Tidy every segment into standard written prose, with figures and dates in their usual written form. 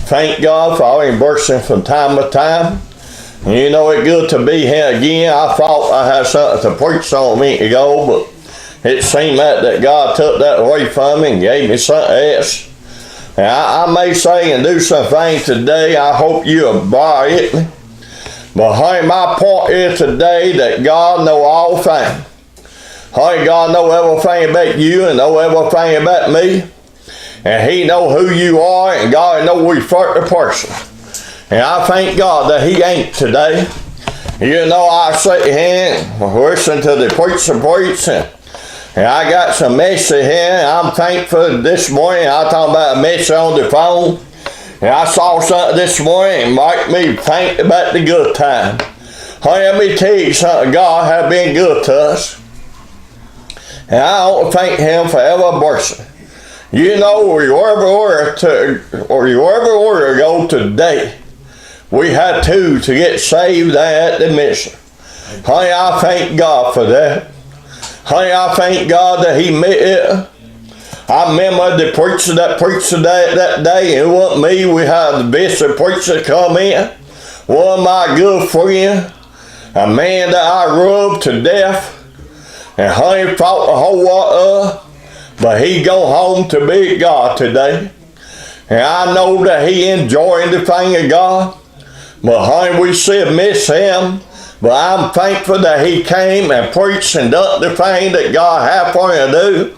thank God for all His blessings from time to time. You know, it's good to be here again. I thought I had something to preach on a minute ago, but it seemed that God took that away from me and gave me something else. And I may say and do some things today. I hope you'll bear it. But honey, my point is today that God knows all things. Honey, God knows everything about you and knows everything about me. And He knows who you are, and God knows we first the person. And I thank God that He ain't today. You know, I sit here and listen to the preacher preach, and I got some message here, and I'm thankful this morning. I talking about a message on the phone, and I saw something this morning and made me think about the good time. Honey, let me tell you something. God has been good to us, and I want to thank Him for every blessing. You know, wherever we go today, we had to get saved at the mission. Honey, I thank God for that. Honey, I thank God that He made it. I remember the preacher that preached that day. It wasn't me. We had the bishop preacher come in. One of my good friends, a man that I loved to death. And honey, thought a whole lot of. But he go home to be with God today. And I know that he enjoying the thing of God. But honey, we still miss him. But I'm thankful that he came and preached and done the thing that God had for him to do.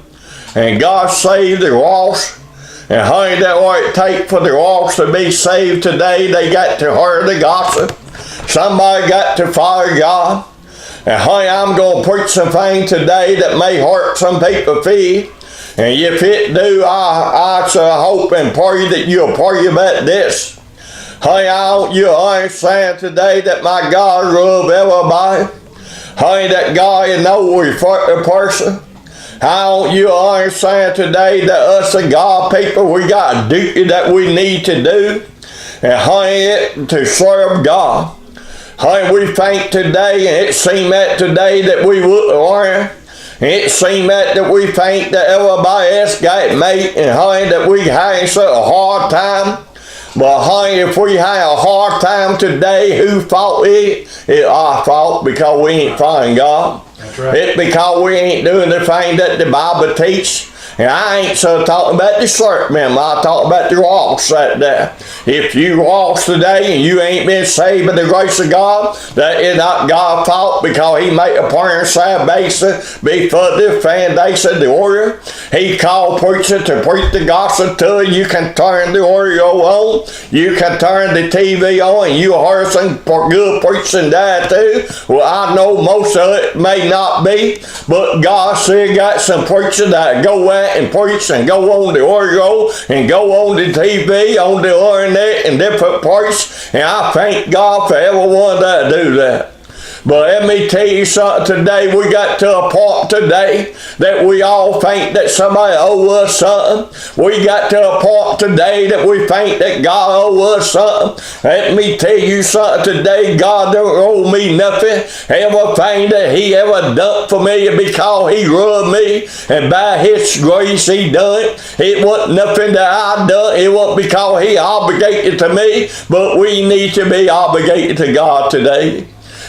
And God saved the lost. And honey, that's what it takes for the lost to be saved today. They got to hear the gospel. Somebody got to follow God. And honey, I'm going to preach some things today that may hurt some people's feet. And if it do, I hope and pray that you'll pray about this. Honey, I want you to understand today that my God loves everybody. Honey, that God knows we're a person. I want you to understand today that us and God people, we got a duty that we need to do. And honey, to serve God. Honey, we think today, and it seems that today that we would learn. It seems that we think that everybody else got it made, and honey, that we having such a hard time. But honey, if we have a hard time today, who fault it? It's our fault because we ain't following God. That's right. It's because we ain't doing the thing that the Bible teaches. And I ain't so talking about the church member. I talk about the lost right there. If you lost today and you ain't been saved by the grace of God, that is not God's fault because He made a prayer salvation before the foundation of the world. He called preachers to preach the gospel to you. You can turn the audio on. You can turn the TV on and you hear some good preaching there too. Well, I know most of it may not be, but God still got some preachers that go out and preach and go on the audio and go on the TV, on the internet and different places. And I thank God for everyone that do that. But let me tell you something today. We got to a point today that we all think that somebody owes us something. We got to a point today that we think that God owes us something. Let me tell you something today. God don't owe me nothing. Everything that He ever done for me is because He loved me. And by His grace He done it. It wasn't nothing that I done. It wasn't because He obligated to me. But we need to be obligated to God today.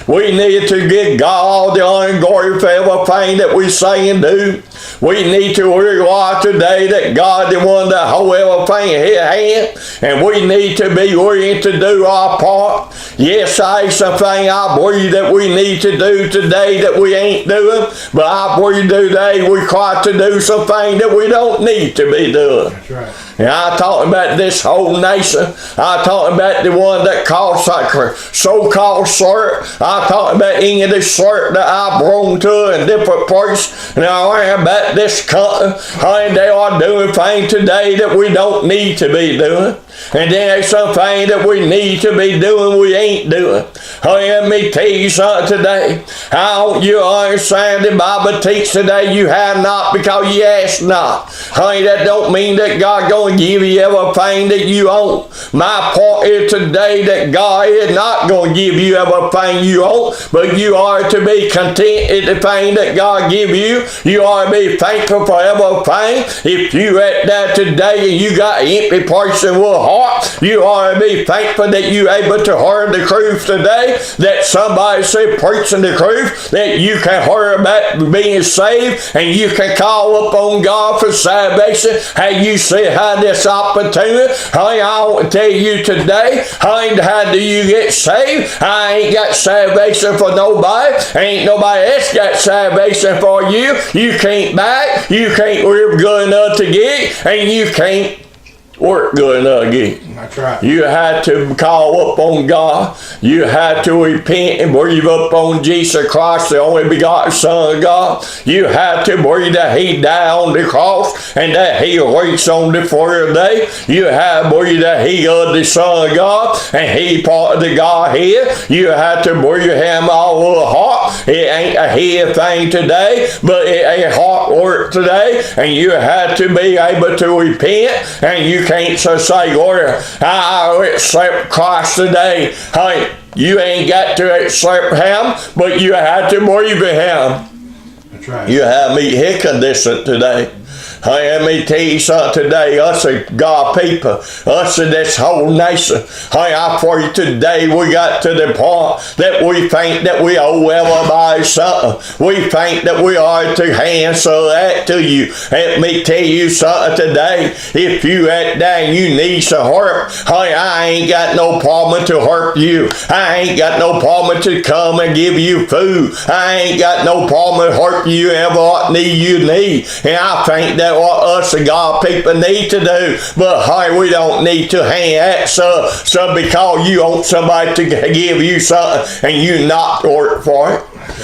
We need to give God all the honor and glory for everything that we say and do. We need to realize today that God is the one that holds everything in His hand, and we need to be willing to do our part. Yes, I have something I believe that we need to do today that we ain't doing, but I believe today we got to do something that we don't need to be doing. That's right. And I'm talking about this whole nation. I'm talking about the one that calls so-called church. I'm talking about any of the church that I belong to in different places. And I'm talking about this country. Honey, they are doing things today that we don't need to be doing. And then there's something that we need to be doing we ain't doing. Honey, let me tell you something today. How you understand the Bible teach today you have not because you ask not. Honey, that don't mean that God going to give you everything that you own. My point is today that God is not going to give you everything you own, but you are to be content in the thing that God give you. You are to be thankful for everything. If you at that today and you got an empty person with a heart. You ought to be thankful that you're able to hear the truth today, that somebody said preaching the truth, that you can hear about being saved, and you can call upon God for salvation. Hey, you see how this opportunity, hey, I want to tell you today, how do you get saved? I ain't got salvation for nobody. Ain't nobody else got salvation for you. You can't buy it. You can't live good enough to get it, and you can't work good enough to get it. That's right. You had to call up on God. You had to repent and believe up on Jesus Christ, the only begotten Son of God. You had to believe that He died on the cross and that He raised on the third day. You had to believe that He is the Son of God and He part of the Godhead. You had to believe Him all with a heart. It ain't a head thing today, but it ain't heart work today. And you had to be able to repent, and you can't just say, Lord, I accept Christ today. Hey, you ain't got to accept Him, but you have to believe in Him. That's right. You have me here conditioned today. Hey, let me tell you something today. Us as God people, us in this whole nation. Hey, I pray today we got to the point that we think that we owe everybody something. We think that we are to answer that to you. Let me tell you something today. If you at that you need some help, hey, I ain't got no problem to help you. I ain't got no problem to come and give you food. I ain't got no problem to help you ever you need. And I think that what us and God people need to do, but hey, we don't need to hang at so because you want somebody to give you something and you not work for it.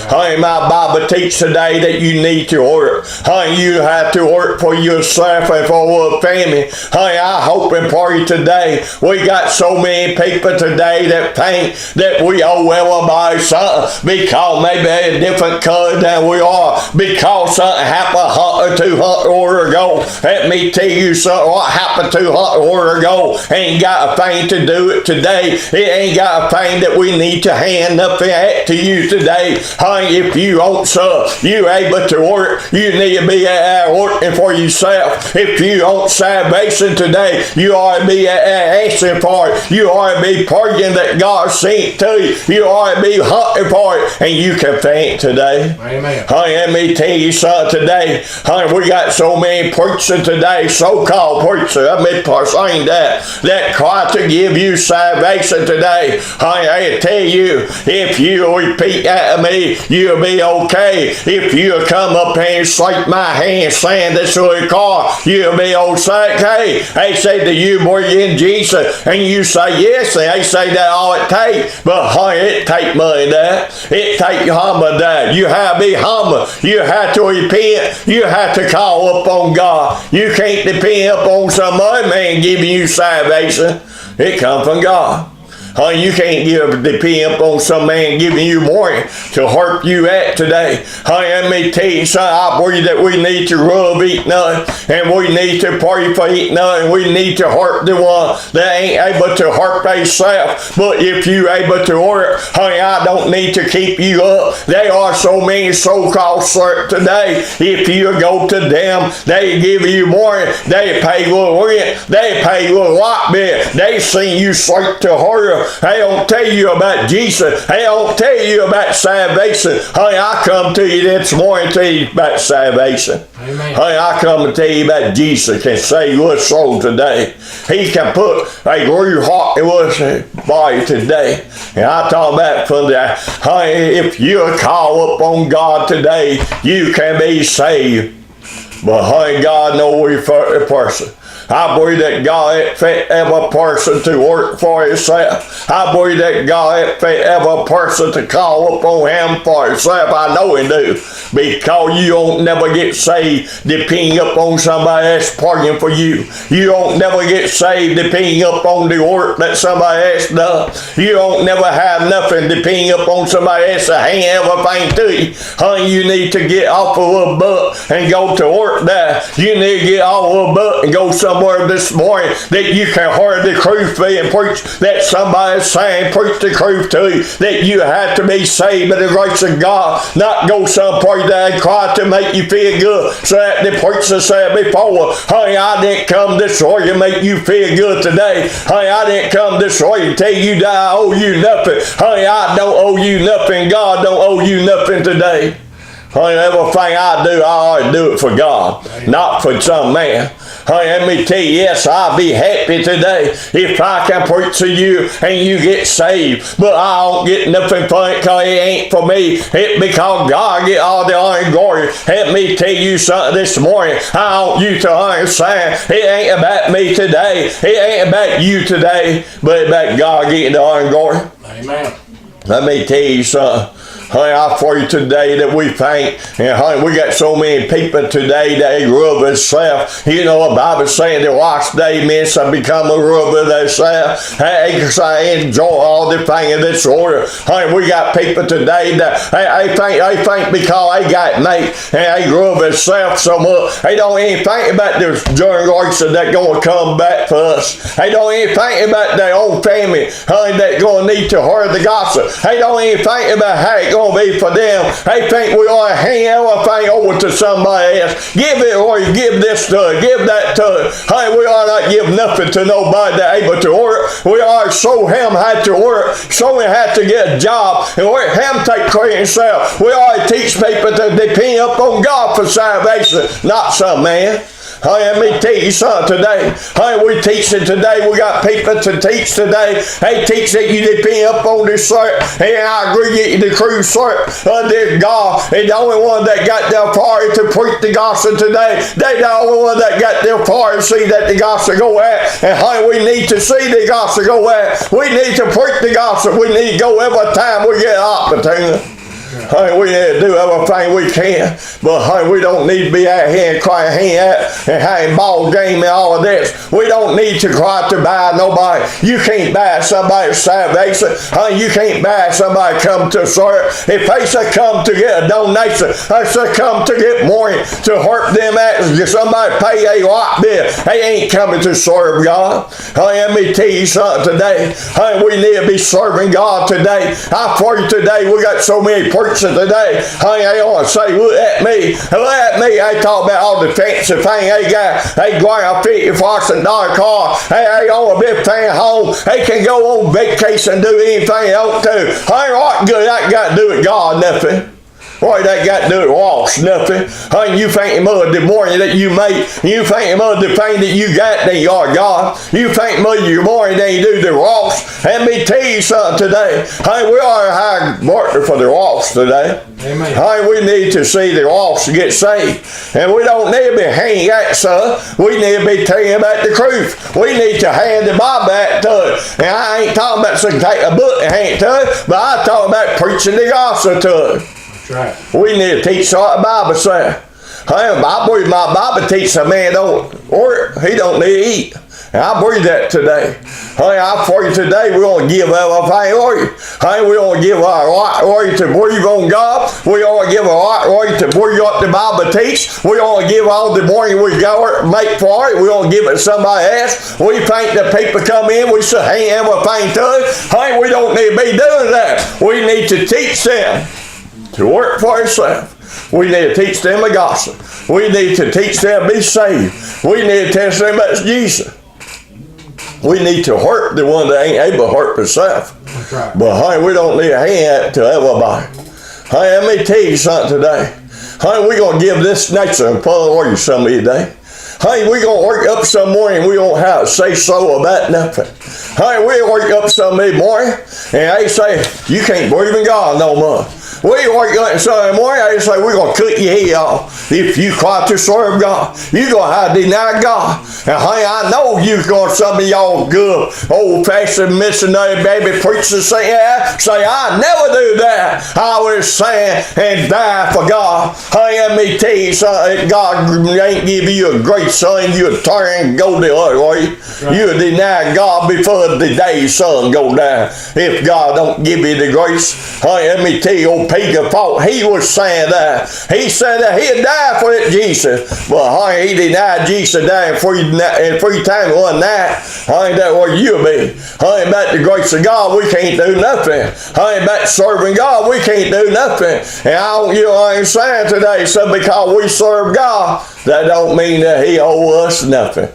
Hey, my Bible teaches today that you need to work. Hey, you have to work for yourself and for your family. Hey, I hope and pray today. We got so many people today that think that we owe everybody something because maybe a different color than we are, because something happened 100 or 200 years ago. Let me tell you something. What happened 200 years ago ain't got a thing to do with today. It ain't got a thing that we need to hand nothing at to you today. Hey, if you want some, you able to work, you need to be working for yourself. If you want salvation today, you ought to be asking for it. You ought to be praying that God sent to you. You ought to be hunting for it, and you can think today. Amen. Hey, let me tell you something today. Hey, we got so many preachers today, so-called preachers. I mean, saying that try to give you salvation today. Hey, I tell you, if you repeat after me, you'll be okay. If you come up and shake my hand saying this to a car, you'll be okay. They say to you, boy, in Jesus, and you say yes, and they say that all it takes. But hey, it take money that. It take humble that. You have to be humble. You have to repent. You have to call upon God. You can't depend upon some other man giving you salvation. It comes from God. You can't depend upon some man giving you more to help you at today. Let me tell you something. I believe that we need to rub each other, and we need to pray for each other, and we need to help the one that ain't able to help themselves. But if you able to work, I don't need to keep you up. There are so many so-called clerks today. If you go to them, they give you more. They pay your rent. They pay your lot bill. They send you straight to her. They don't tell you about Jesus. They don't tell you about salvation. Hey, I come to you this morning to tell you about salvation. Amen. Hey, I come to tell you about Jesus can save your soul today. He can put a new heart in your body today. And I talk about from that. Hey, if you call upon God today, you can be saved. But hey, God knows every person. I believe that God expects every person to work for himself. I believe that God expects every person to call upon Him for himself. I know He do. Because you don't never get saved depending upon somebody else praying for you. You don't never get saved depending upon the work that somebody else does. You don't never have nothing depending upon somebody else to hang everything to you. Honey, you need to get off of a butt and go to work there. You need to get off of a butt and go somewhere somewhere this morning that you can hear the truth being preached, that somebody's saying, preach the truth to you, that you have to be saved by the grace of God, not go someplace that cry to make you feel good. So that the preacher said before, honey, I didn't come this way to make you feel good today. Honey, I didn't come this way to tell you that I owe you nothing. Honey, I don't owe you nothing. God don't owe you nothing today. Honey, everything I do, I ought to do it for God, not for some man. Honey, let me tell you, yes, I'll be happy today if I can preach to you and you get saved. But I don't get nothing from it because it ain't for me. It's because God get all the honor and glory. Let me tell you something this morning. I want you to understand it ain't about me today. It ain't about you today, but it's about God getting the honor and glory. Amen. Let me tell you something. Honey, I pray today that we think, and honey, we got so many people today that they rub themselves. You know, the Bible saying the last day men shall become a rub of themselves. They enjoy all the things of this order. Honey, we got people today that they think because they got made and they rub themselves so much, they don't even think about their generation that's going to come back for us. They don't even think about their own family, honey, that's going to need to hear the gospel. They don't even think about how it's going to be for them. They think we ought to hang everything over to somebody else. Give it or give this to it. Give that to it. Honey, we ought not give nothing to nobody that's able to work. We ought to show him how to work. Show him how to get a job. And let him take care of himself. We ought to teach people to depend upon God for salvation, not some man. Honey, let me tell you something today. Honey, we teaching today. We got people to teach today. They teach that you depend upon this sort. And I agree with the true sort. This God is the only one that got their authority to preach the gospel today. They the only one that got their authority to see that the gospel go out. And honey, we need to see the gospel go out. We need to preach the gospel. We need to go every time we get an opportunity. Honey, we need to do everything we can, but honey, we don't need to be out here and crying out and having ball game and all of this. We don't need to cry to buy nobody. You can't buy somebody's salvation. Honey, you can't buy somebody come to serve. If they should come to get a donation, they should come to get money to help them out. Somebody pay a lot bill. They ain't coming to serve God. Honey, let me tell you something today. Honey, we need to be serving God today. I pray today we got so many preachers today. Honey, they want to say, look at me. Look at me. They talk about all the fancy things they got. They go out $50,000 car. They own a big fan home. They can go on vacation and do anything they want to. Honey, what good that got to do with God? Nothing. What that got to do with lost? Nothing. Honey, you think more of the money that you make, you think more of the thing that you got than you are God. You think more of your money than you do the lost. Let me tell you something today. Honey, we are a high market for the lost today. Amen. Honey, we need to see the lost get saved. And we don't need to be hanging out, son. We need to be telling about the truth. We need to hand the Bible back to it. And I ain't talking about some take a book and hand it to it, but I'm talking about preaching the gospel to it. Right. We need to teach what the Bible says. Hey, I believe my Bible teaches a man don't work, he don't need to eat. And I believe that today. Hey, I pray today we want to give everything away. Hey, we want to give our right way to believe on God. We want to give our right way to believe what the Bible teaches. We want to give all the money we got make for it. We want to give it to somebody else. We think that people come in, we should hang everything to it. Hey, we don't need to be doing that. We need to teach them to work for themselves. We need to teach them the gospel. We need to teach them to be saved. We need to teach them about Jesus. We need to hurt the one that ain't able to hurt himself. Right. But honey, we don't need to hand that to everybody. Honey, let me tell you something today. Honey, we're going to give this nature and pull away somebody today. Honey, we're going to work up some morning and we don't have to say so about nothing. Honey, we work up Sunday morning and they say, you can't believe in God no more. We work up Sunday morning, they say, we're going to cut your head off. If you try to serve God, you're going to have to deny God. And honey, I know you're going to, some of y'all good old-fashioned missionary baby preachers say, I never do that. I was saying and die for God. Honey, let me tell you something. God ain't give you a great son. You turn and go the other way. Right. You deny God before the day sun go down. If God don't give you the grace, honey, let me tell you, old old Peter thought he was saying that. He said that he'd die for it, Jesus. But honey, he denied Jesus dying 3 times one night. Honey, that's where you'll be. Honey, about the grace of God, we can't do nothing. Honey, about serving God, we can't do nothing. And I don't, you know what I'm saying today? So because we serve God, that don't mean that he owe us nothing.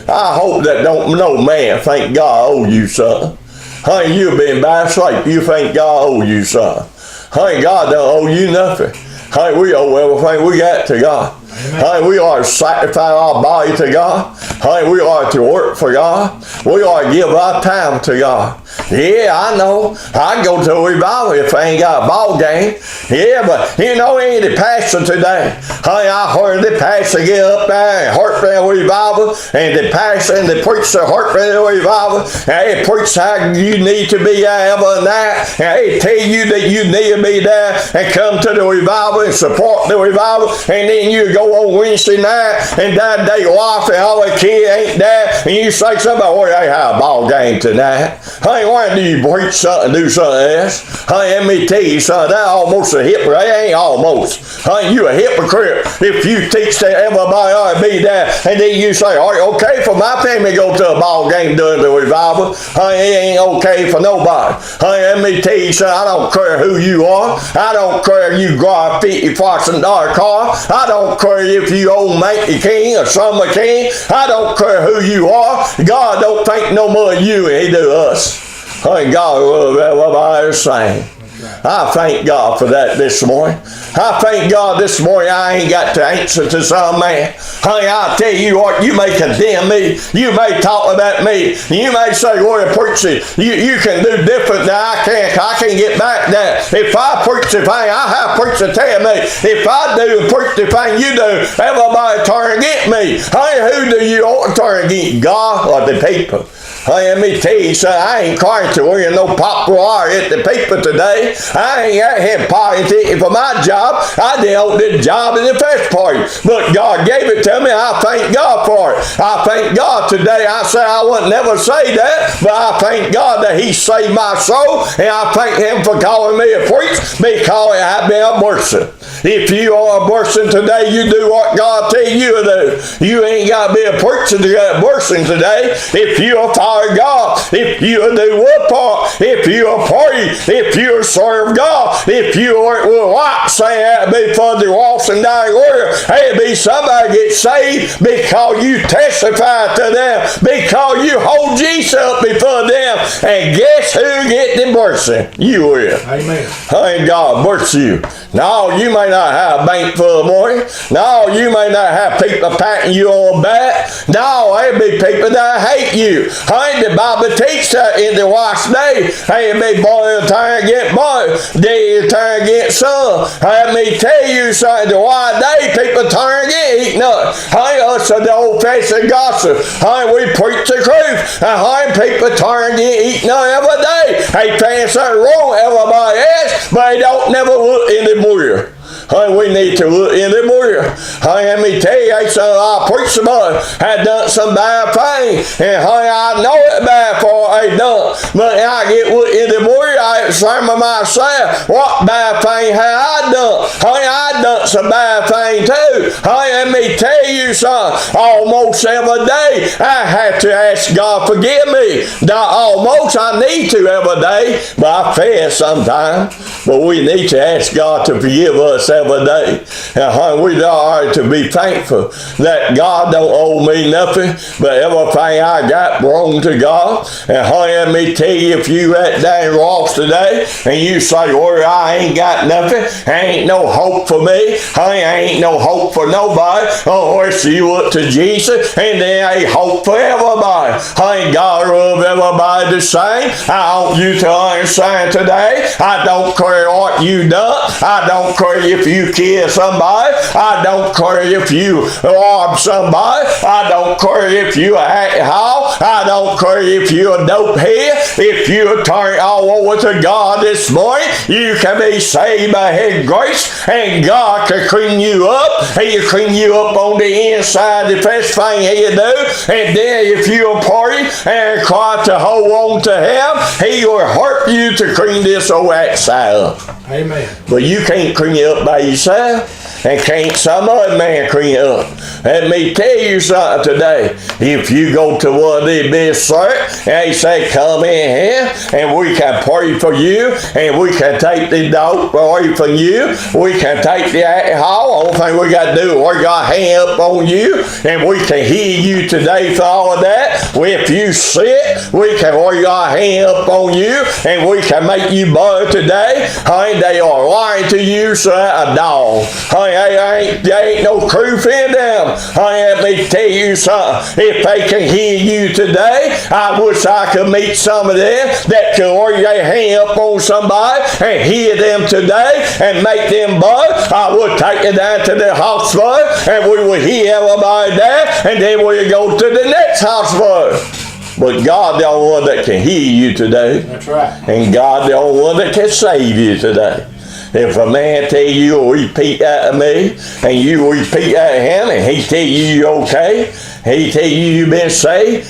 I hope that no man think God owe you something. Honey, you've been by sleep. You think God owe you something. Honey, God don't owe you nothing. Honey, we owe everything we got to God. Honey, we are to sacrifice our body to God. Honey, we are to work for God. We are to give our time to God. Yeah, I know. I go to a revival if I ain't got a ball game. Yeah, but you know, ain't the pastor today. Honey, I heard the pastor get up there and heart for the revival, and the pastor and the preacher heart for the revival, and they preach how you need to be there every night, and they tell you that you need to be there and come to the revival and support the revival, and then you go on Wednesday night and that day off and all the kids ain't there, and you say somebody, well, they have a ball game tonight. Honey, why do you preach something and do something else? Honey, let me tell you something, that's almost a hypocrite. They ain't almost. Honey, you a hypocrite if you teach that everybody ought to be there, and then you say, all right, okay for my family to go to a ball game during the revival. Honey, it ain't okay for nobody. Honey, let me tell you something, I don't care who you are. I don't care if you drive a $50,000 car. I don't care if you own Yankee King or Summer King. I don't care who you are. God don't think no more of you than he do us. Honey, God will everybody sing. I thank God for that this morning. I thank God this morning I ain't got to answer to some man. Honey, I'll tell you what, you may condemn me. You may talk about me. You may say, well, preacher, you can do different than I can. I can get back there. If I preach the thing, I have preacher tell me. If I do preach the thing you do, everybody turn against me. Honey, who do you ought to turn against, God or the people? Hey, let me tell you something, I ain't trying to win no popularity at the people today. I ain't out here politicking for my job. I did the job in the first party. But God gave it to me. I thank God for it. I thank God today. I say I wouldn't never say that, but I thank God that he saved my soul, and I thank him for calling me a priest because I've been a person. If you are a person today, you do what God tell you to do. You ain't got to be a preacher to get a person today. If you're God, if you do what part, if you pray, if you serve God, if you will what say that before the lost and dying world, hey, be somebody get saved because you testify to them, because you hold Jesus up before them, and guess who get the blessing? You will. Amen. Hey, God bless you. No, you may not have a bank full of money. No, you may not have people patting you on the back. No, there be people that hate you. The Bible teaches that in the last day, hey, be boy will turn against boy, day will turn against son. Let me tell you something, the last day people turn against each other. Hey, us are the old-fashioned gospel. Hey, we preach the truth. And hey, people turn against each other every day. They find something wrong with everybody else, but they don't never look in the mirror. Hey, we need to look in the mirror. Hey, let me tell you, I preached about it. I done some bad things. And hey, I know it bad for I done. But I get in the mirror, I examine myself. What bad thing have I done? Hey, I done some bad things too. Hey, let me tell you something. Almost every day, I have to ask God forgive me. Not almost, I need to every day. But I fast sometimes. But we need to ask God to forgive us every day. And we are to be thankful that God don't owe me nothing, but everything I got belongs to God. And let me tell you, if you at dang lost today, and you say, well, I ain't got nothing, ain't no hope for me, ain't no hope for nobody, unless you look to Jesus, and there ain't hope for everybody. God love everybody the same. I want you to understand today, I don't care what you done, I don't care if if you kill somebody. I don't care if you rob somebody. I don't care if you act how. I don't care if you're a dope head. If you turn all over to God this morning, you can be saved by His grace, and God can clean you up. He'll clean you up on the inside, the first thing He'll do. And then if you'll pray and cry to hold on to Him, He will help you to clean this old outside up. Amen. But you can't clean it up by yourself, and can't some other man clean it up. Let me tell you something today. If you go to one of these big churches and they say, come in here and we can pray for you, and we can take the dope away from you, we can take the alcohol, only thing we got to do is work our hand up on you, and we can heal you today for all of that. If you sick, we can work our hand up on you, and we can make you better today. Honey, they are lying to you, so a dog. Honey, there ain't no truth in them. Honey, let me tell you something. If they can hear you today, I wish I could meet some of them that can work their hand up on somebody and hear them today and make them better. I would take it down to the hospital, and we will hear everybody there, and then we'll go to the next hospital. But God the only one that can heal you today. That's right. And God the only one that can save you today. If a man tell you, repeat that to me, and you repeat that to him, and he tell you you're okay, he tell you you've been saved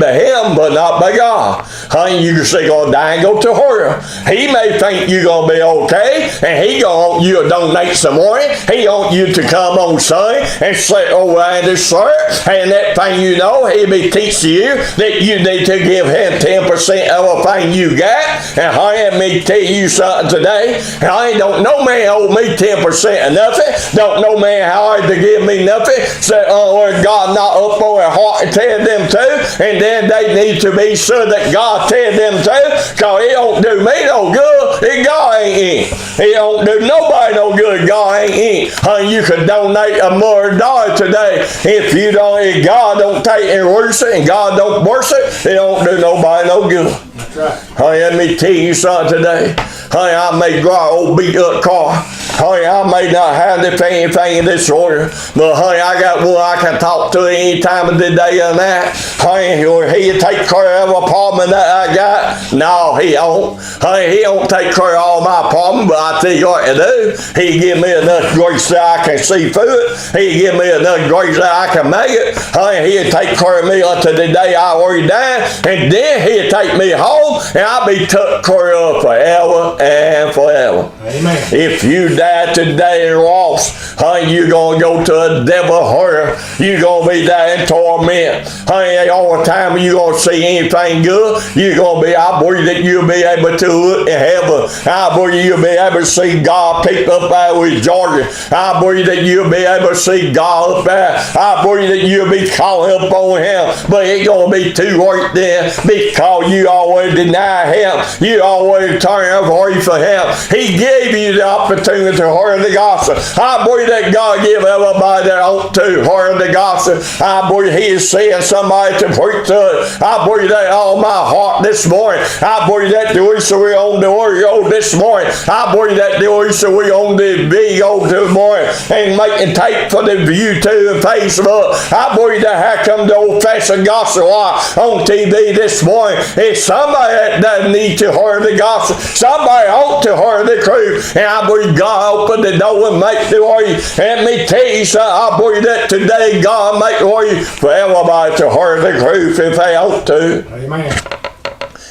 by him, but not by God. Honey, you're still going to die and go to hell. He may think you're going to be okay, and he going to want you to donate some money. He want you to come on Sunday and sit over in the church, and that thing you know, he'll be teaching you that you need to give him 10% of everything you got. And honey, let me tell you something today. I don't no man owe me 10% of nothing. Don't no man hard to give me nothing. Say, Lord God, not up on their heart and tell them to. And then they need to be sure that God tell them to. Because He don't do me no good. And God ain't in. He don't do nobody no good. God ain't in. Honey, you could donate $1 today. If God don't take and worse it, and God don't worse it, it don't do nobody no good. That's right. Honey, let me tell you something today. Honey, I may drive an old beat up car. Honey, I may not have anything in this order, but honey, I got one I can talk to any time of the day and that. Honey, He'll take care of every problem that I got. No, He don't. Honey, He don't take care of all my problems, but I tell you what to do. He give me enough grace that I can see through it. He give me enough grace that I can make it. Honey, He'll take care of me until the day I already die, and then He'll take me home, and I'll be took care of forever and forever. Amen. If you die today and lost, honey, you're going to go to a devil hell. You're going to be there in torment. Honey, all the time you're going to see anything good, you're going to be, I believe that you'll be able to look in heaven. I believe you'll be able to see God pick up out with Georgia. I believe that you'll be able to see God up there. I believe that you'll be calling up on Him. But it's going to be too late then, because you always deny Him. You always turn away from Him. He gave you the opportunity to hear the gospel. I believe that God give everybody that ought to hear the gospel. I believe He is sending somebody to preach to it. I believe that all my heart this morning. I believe that the Easter we on the radio this morning. I believe that the Easter we on the video this morning and making tape for the YouTube and Facebook. I believe that how come the old-fashioned gospel on TV this morning. It's somebody that doesn't need to hear the gospel. Somebody ought to hear the truth. And I believe God opened the door and make the way. And let me tell you something. I believe that today God make the way for everybody to hear the truth if they ought to. Amen.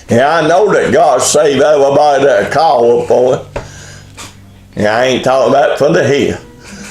And I know that God saved everybody that call up on it. And I ain't talking about for the head.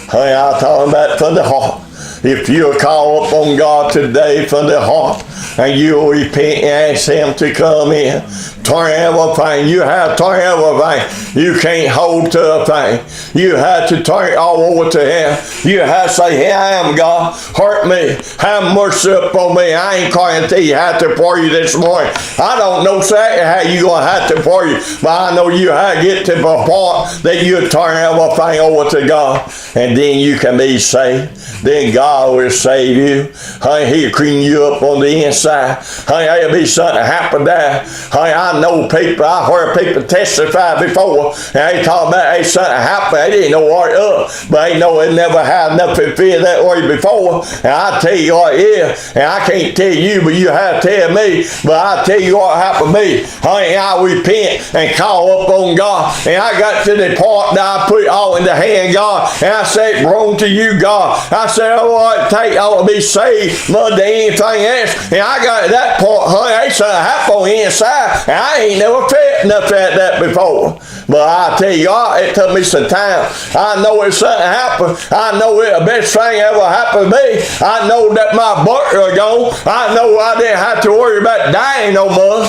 Honey, I'm talking about for the heart. If you call up on God today for the heart, and you repent and ask Him to come in, turn everything. You have to turn everything. You can't hold to a thing. You have to turn it all over to Him. You have to say, here I am, God. Hurt me. Have mercy upon me. I ain't going to tell you how to pray this morning. I don't know exactly how you're going to have to pray, but I know you have to get to the point that you turn everything over to God, and then you can be saved. Then God will save you. Honey, He'll clean you up on the inside. Honey, there'll be something happen there. Honey, I I know people, I heard people testify before, and they talk about, hey, something happened, they didn't know what it was, but they know they never had nothing feel that way before. And I tell you what, yeah, and I can't tell you, but you have to tell me, but I tell you what happened to me. I repent and call up on God, and I got to the part that I put it all in the hand of God, and I said, "Belong to you, God." I said, "Oh, what it take ought to be saved more than anything else." And I got to that point, honey, ain't something happened on the inside, and I ain't never felt nothing like that before. But I tell you what, it took me some time. I know if something happened, I know it the best thing ever happened to me. I know that my butt was gone. I know I didn't have to worry about dying no more.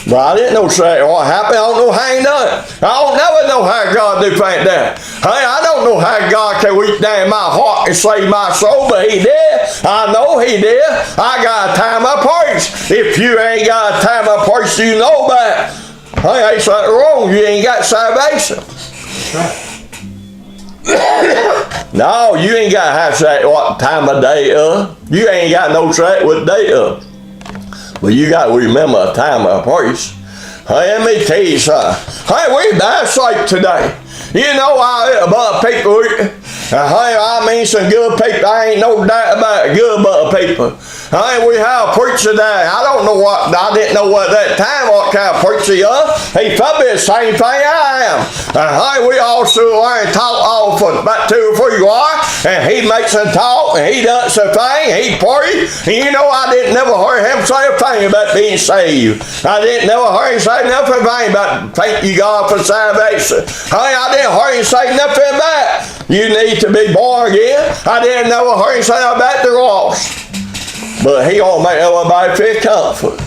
But I didn't know what happened. I don't know how he done it. I don't never know how God do things like that. Hey, I don't know how God can reach down my heart and save my soul, but he did. I know he did. I got a time of praise. If you ain't got a time of praise, you know that. Hey, ain't something wrong. You ain't got salvation. No, you ain't got to have say what time of day You ain't got no say what day But you got to remember a time of praise. Hey, let me tell you something. Hey, we bad sight today. You know, about people, I mean some good people. I ain't no doubt about it, good about people. Hey, we have a preacher today. I didn't know what that time, what kind of preacher he was. He probably the same thing I am. Hey, we also learn to talk all for about 2 or 3 hours, and he makes them talk, and he does a thing, he prays. And you know, I didn't never hear him say a thing about being saved. I didn't never hear him say nothing about thank you God for salvation. Hey, I didn't hear him say nothing about you need to be born again. I didn't never hear him say about the lost. But he ought to make everybody feel comfort.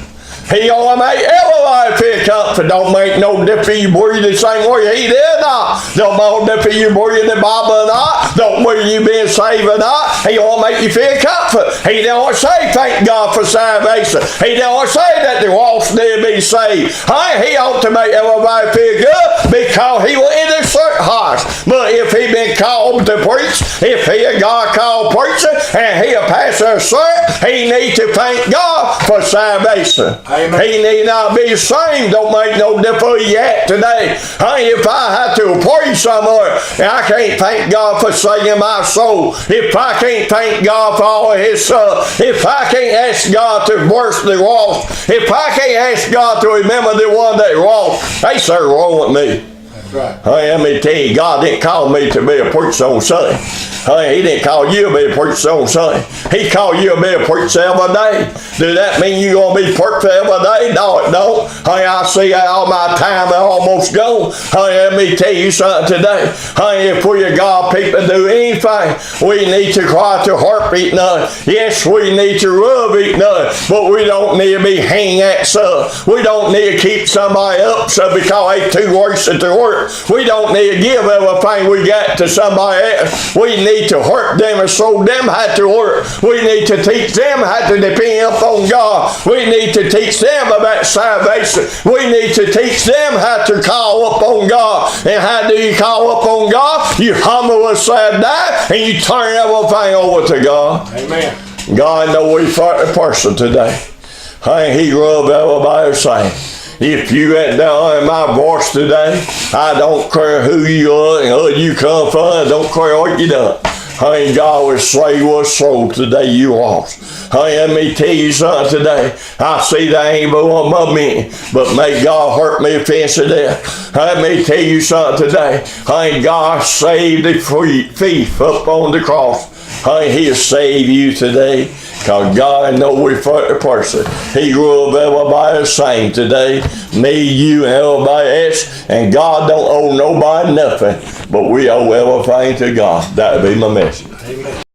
He ought to make everybody feel comfort. Don't make no difference you breathe the same way he did not. Don't make no difference you breathe the Bible or not. Don't worry you being saved or not. He ought to make you feel comfort. He don't say thank God for salvation. He don't say that the lost need to be saved. He ought to make everybody feel good because he will enter certain hearts. But if he been called to preach, if he a God called preacher, and he a pastor or certain, he need to thank God for salvation. Amen. He need not be ashamed. Don't make no difference yet today. If I have to pray somewhere, and I can't thank God for saving my soul, if I can't thank God for all of his stuff, if I can't ask God to bless the lost, if I can't ask God to remember the one that lost, they something wrong with me. Right. Let me tell you, God didn't call me to be a preacher on Sunday. He didn't call you to be a preacher on Sunday. He called you to be a preacher every day. Does that mean you're going to be perfect every day? No, it don't. I see all my time almost gone. Let me tell you something today. If we are God people do anything, we need to cry to heartbeat none. Yes, we need to rub eat none, but we don't need to be hanging at stuff. We don't need to keep somebody up so because they too worse at their work. We don't need to give everything we got to somebody else. We need to hurt them and show them how to work. We need to teach them how to depend upon God. We need to teach them about salvation. We need to teach them how to call upon God. And how do you call upon God? You humble yourself down and you turn everything over to God. Amen. God knows we for the person today. He rubbed everybody the same. If you ain't down in my voice today, I don't care who you are and who you come from. I don't care what you done. God will save your soul today you lost. Let me tell you something today. I see the angel on my me, but may God hurt me offense of that. Let me tell you something today. God saved the thief up on the cross. He'll save you today. Because God knows we're for the person. He rules everybody the same today. Me, you, and everybody else. And God don't owe nobody nothing. But we owe everything to God. That would be my message. Amen.